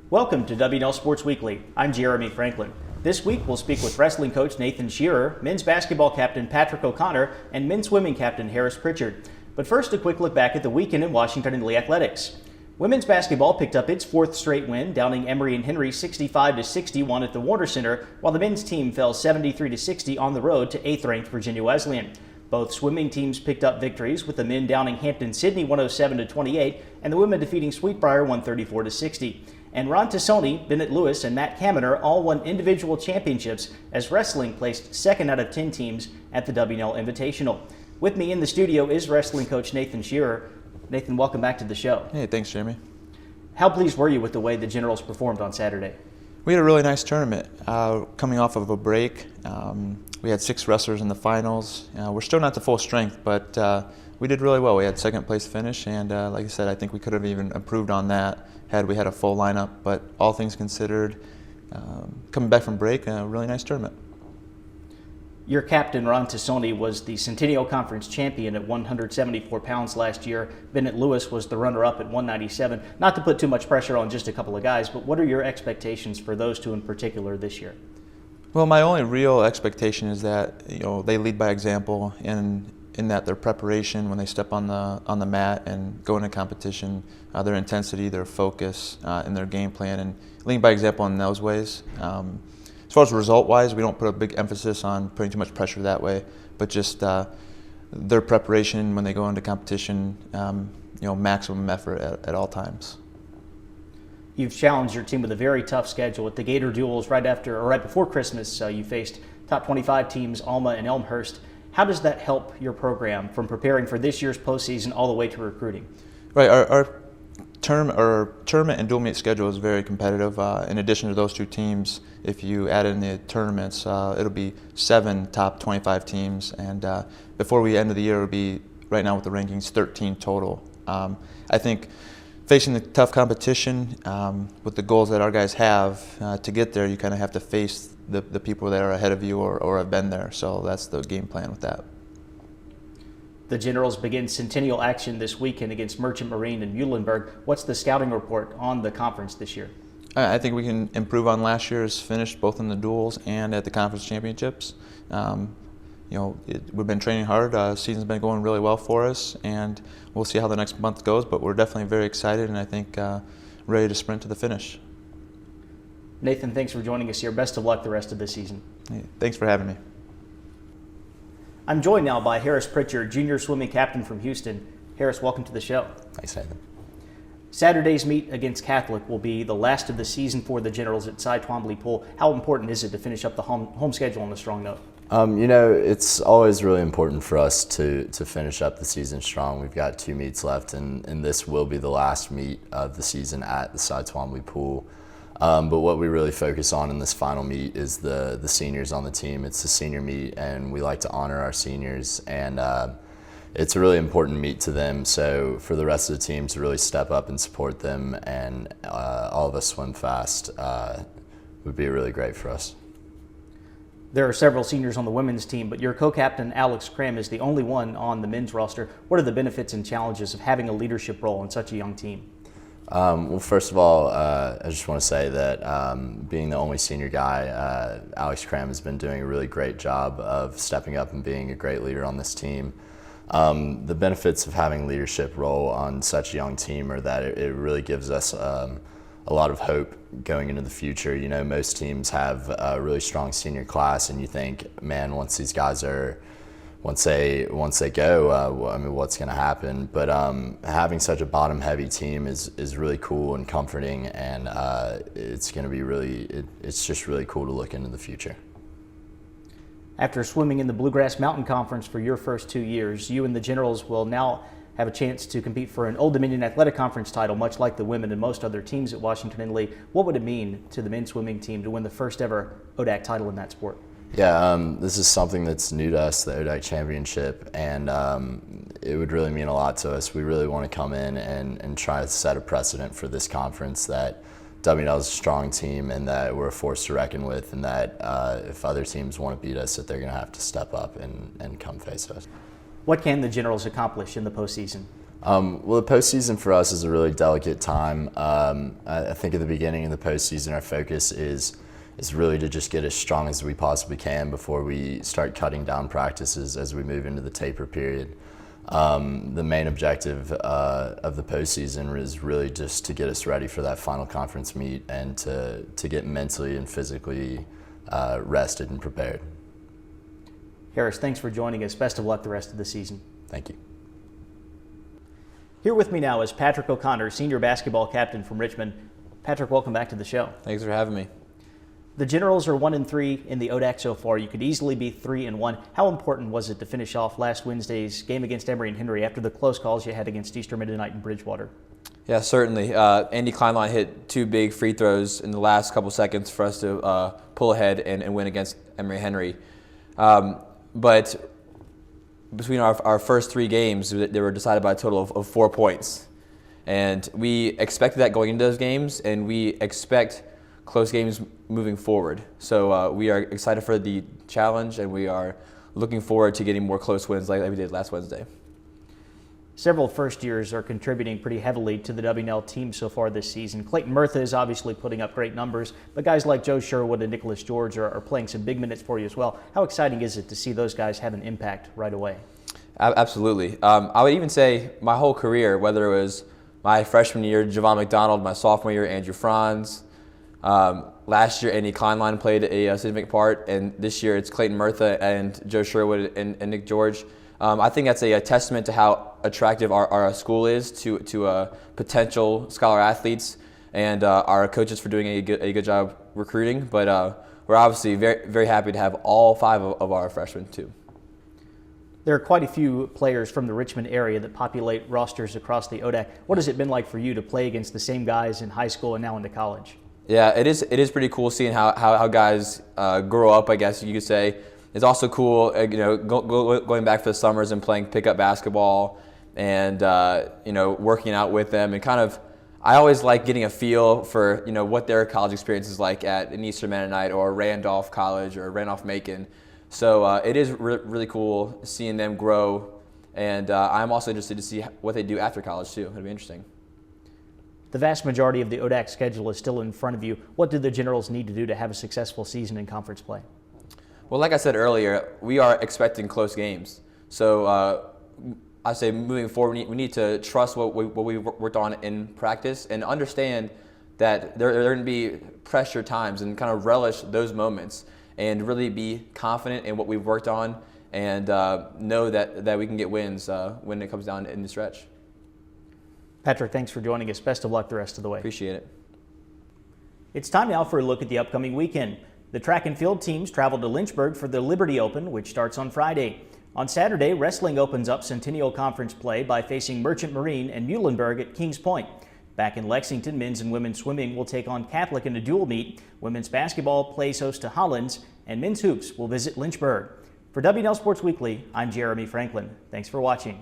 Welcome to W&L Sports Weekly. I'm Jeremy Franklin. This week we'll speak with wrestling coach Nathan Shearer, men's basketball captain Patrick O'Connor, and men's swimming captain Harris Pritchard. But first, a quick look back at the weekend in Washington and Lee athletics. Women's basketball picked up its fourth straight win, downing Emory and Henry 65-61 at the Warner Center, while the men's team fell 73-60 on the road to 8th-ranked Virginia Wesleyan. Both swimming teams picked up victories, with the men downing Hampton-Sydney 107-28 and the women defeating Sweetbriar 134-60. And Ron Tassoni, Bennett Lewis, and Matt Kaminer all won individual championships as wrestling placed second out of 10 teams at the W&L Invitational. With me in the studio is wrestling coach Nathan Shearer. Nathan, welcome back to the show. Hey, thanks, Jeremy. How pleased were you with the way the Generals performed on Saturday? We had a really nice tournament. Coming off of a break, we had 6 wrestlers in the finals. We're still not to full strength, but we did really well. We had second place finish, and like I said, I think we could have even improved on that had we had a full lineup. But all things considered, coming back from break, a really nice tournament. Your captain, Ron Tassoni, was the Centennial Conference champion at 174 pounds last year. Bennett Lewis was the runner-up at 197. Not to put too much pressure on just a couple of guys, but what are your expectations for those two in particular this year? Well, my only real expectation is that they lead by example in that their preparation when they step on the mat and go into competition, their intensity, their focus, and their game plan, and leading by example in those ways. As far as result-wise, we don't put a big emphasis on putting too much pressure that way, but just their preparation when they go into competition, maximum effort at all times. You've challenged your team with a very tough schedule. At the Gator Duels right before Christmas, you faced top 25 teams, Alma and Elmhurst. How does that help your program from preparing for this year's postseason all the way to recruiting? Right, our tournament and dual meet schedule is very competitive. In addition to those two teams, if you add in the tournaments, it'll be 7 top 25 teams, and before we end of the year, it'll be, right now with the rankings, 13 total. I think facing the tough competition with the goals that our guys have to get there, you kind of have to face the people that are ahead of you or have been there. So that's the game plan with that. The Generals begin Centennial action this weekend against Merchant Marine and Muhlenberg. What's the scouting report on the conference this year? I think we can improve on last year's finish, both in the duels and at the conference championships. We've been training hard. Season's been going really well for us, and we'll see how the next month goes. But we're definitely very excited, and I think ready to sprint to the finish. Nathan, thanks for joining us here. Best of luck the rest of the season. Hey, thanks for having me. I'm joined now by Harris Pritchard, junior swimming captain from Houston. Harris, welcome to the show. Thanks, Nathan. Saturday's meet against Catholic will be the last of the season for the Generals at Cy Twombly Pool. How important is it to finish up the home schedule on a strong note? It's always really important for us to finish up the season strong. We've got 2 meets left, and this will be the last meet of the season at the Cy Twombly Pool. But what we really focus on in this final meet is the seniors on the team. It's the senior meet, and we like to honor our seniors, and it's a really important meet to them. So for the rest of the team to really step up and support them, and all of us swim fast, would be really great for us. There are several seniors on the women's team, but your co-captain Alex Cram is the only one on the men's roster. What are the benefits and challenges of having a leadership role in such a young team? Well, first of all, I just want to say that being the only senior guy, Alex Cram has been doing a really great job of stepping up and being a great leader on this team. The benefits of having a leadership role on such a young team are that it really gives us a lot of hope going into the future. Most teams have a really strong senior class, and you think, man, once they go, what's going to happen? But having such a bottom-heavy team is really cool and comforting, and it's going to be it's just really cool to look into the future. After swimming in the Bluegrass Mountain Conference for your first 2 years, you and the Generals will now have a chance to compete for an Old Dominion Athletic Conference title, much like the women and most other teams at Washington and Lee. What would it mean to the men's swimming team to win the first ever ODAC title in that sport? Yeah, this is something that's new to us, the ODAC Championship, and it would really mean a lot to us. We really want to come in and try to set a precedent for this conference that W&L is a strong team and that we're a force to reckon with, and that if other teams want to beat us, that they're going to have to step up and come face us. What can the Generals accomplish in the postseason? Well, the postseason for us is a really delicate time. I think at the beginning of the postseason, our focus is really to just get as strong as we possibly can before we start cutting down practices as we move into the taper period. The main objective of the postseason is really just to get us ready for that final conference meet and to get mentally and physically rested and prepared. Harris, thanks for joining us. Best of luck the rest of the season. Thank you. Here with me now is Patrick O'Connor, senior basketball captain from Richmond. Patrick, welcome back to the show. Thanks for having me. The Generals are 1-3 in the ODAC so far. You could easily be 3-1. How important was it to finish off last Wednesday's game against Emory and Henry after the close calls you had against Eastern Mennonite and Bridgewater? Yeah, certainly. Andy Kleinlein hit 2 big free throws in the last couple seconds for us to pull ahead and win against Emory and Henry. But between our first 3 games, they were decided by a total of 4 points. And we expected that going into those games, and we expect close games moving forward. So we are excited for the challenge, and we are looking forward to getting more close wins like we did last Wednesday. Several first years are contributing pretty heavily to the W&L team so far this season. Clayton Murtha is obviously putting up great numbers, but guys like Joe Sherwood and Nicholas George are playing some big minutes for you as well. How exciting is it to see those guys have an impact right away? Absolutely. I would even say my whole career, whether it was my freshman year, Javon McDonald, my sophomore year, Andrew Franz, last year, Andy Kleinlein played a significant part, and this year it's Clayton Murtha and Joe Sherwood and Nick George. I think that's a testament to how attractive our school is to potential scholar athletes, and our coaches for doing a good job recruiting. But we're obviously very, very happy to have all 5 of our freshmen too. There are quite a few players from the Richmond area that populate rosters across the ODAC. What has it been like for you to play against the same guys in high school and now into college? Yeah, it is pretty cool seeing how guys grow up, I guess you could say. It's also cool, going back for the summers and playing pickup basketball and, working out with them. And I always like getting a feel for, what their college experience is like at an Eastern Mennonite or Randolph College or Randolph-Macon. So it is really cool seeing them grow. And I'm also interested to see what they do after college, too. It'll be interesting. The vast majority of the ODAC schedule is still in front of you. What do the Generals need to do to have a successful season in conference play? Well, like I said earlier, we are expecting close games. So I say moving forward, we need to trust what we worked on in practice and understand that there are going to be pressure times and kind of relish those moments and really be confident in what we've worked on and know that we can get wins when it comes down in the stretch. Patrick, thanks for joining us. Best of luck the rest of the way. Appreciate it. It's time now for a look at the upcoming weekend. The track and field teams travel to Lynchburg for the Liberty Open, which starts on Friday. On Saturday, wrestling opens up Centennial Conference play by facing Merchant Marine and Muhlenberg at Kings Point. Back in Lexington, men's and women's swimming will take on Catholic in a dual meet. Women's basketball plays host to Hollins, and men's hoops will visit Lynchburg. For W&L Sports Weekly, I'm Jeremy Franklin. Thanks for watching.